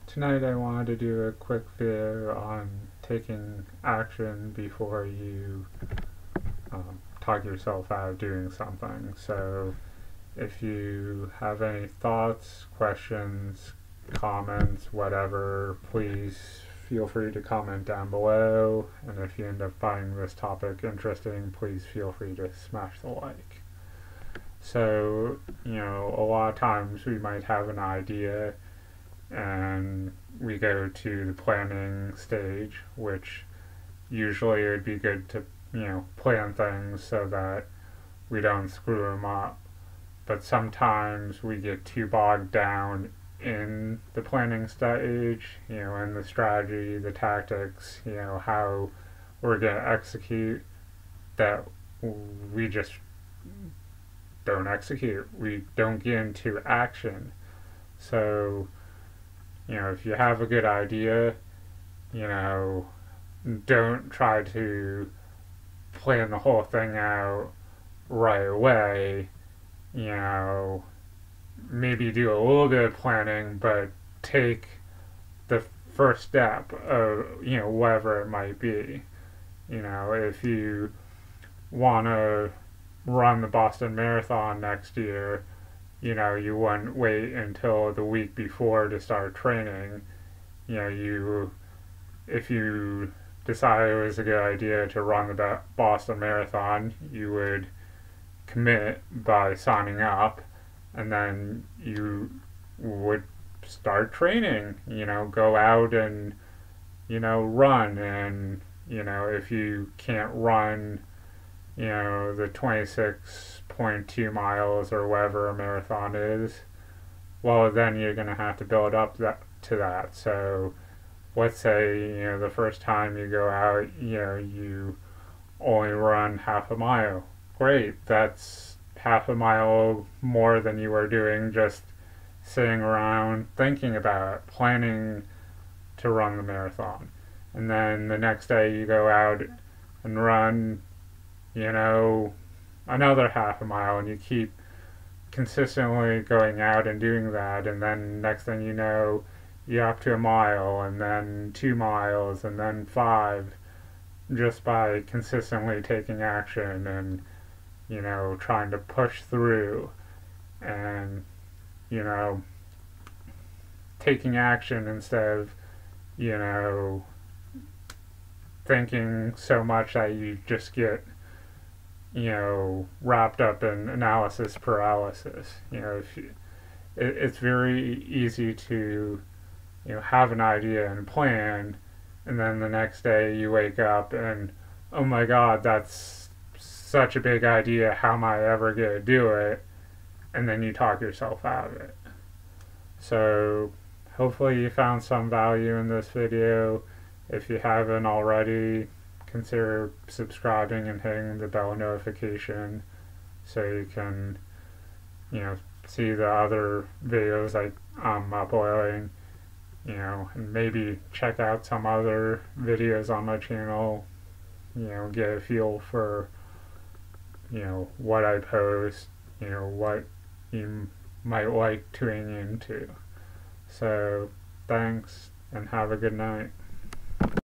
Tonight I wanted to do a quick video on taking action before you talk yourself out of doing something. So if you have any thoughts, questions, comments, whatever, please feel free to comment down below. And if you end up finding this topic interesting, please feel free to smash the like. So, a lot of times we might have an idea and we go to the planning stage, which usually it would be good to, plan things so that we don't screw them up. But sometimes we get too bogged down in the planning stage, in the strategy, the tactics, how we're going to execute, that we just don't execute. We don't get into action. So, if you have a good idea, don't try to plan the whole thing out right away. Maybe do a little bit of planning, but take the first step of, whatever it might be. If you want to run the Boston Marathon next year, you wouldn't wait until the week before to start training. If you decided it was a good idea to run the Boston Marathon, you would commit by signing up, and then you would start training, go out and, run. And, if you can't run, the 26.2 miles or whatever a marathon is, well, then you're going to have to build up to that. So let's say, the first time you go out, you only run half a mile. Great, that's half a mile more than you were doing just sitting around thinking about it, planning to run the marathon. And then the next day you go out and run, another half a mile, and you keep consistently going out and doing that. And then next thing you know, you're up to a mile, and then 2 miles, and then 5, just by consistently taking action and, trying to push through and, taking action instead of, thinking so much that you just get, wrapped up in analysis paralysis. It's very easy to, have an idea and plan, and then the next day you wake up and, oh my God, that's such a big idea, how am I ever going to do it? And then you talk yourself out of it. So hopefully you found some value in this video. If you haven't already, consider subscribing and hitting the bell notification so you can, see the other videos I'm uploading, and maybe check out some other videos on my channel, get a feel for, what I post, what you might like tuning into. So thanks, and have a good night.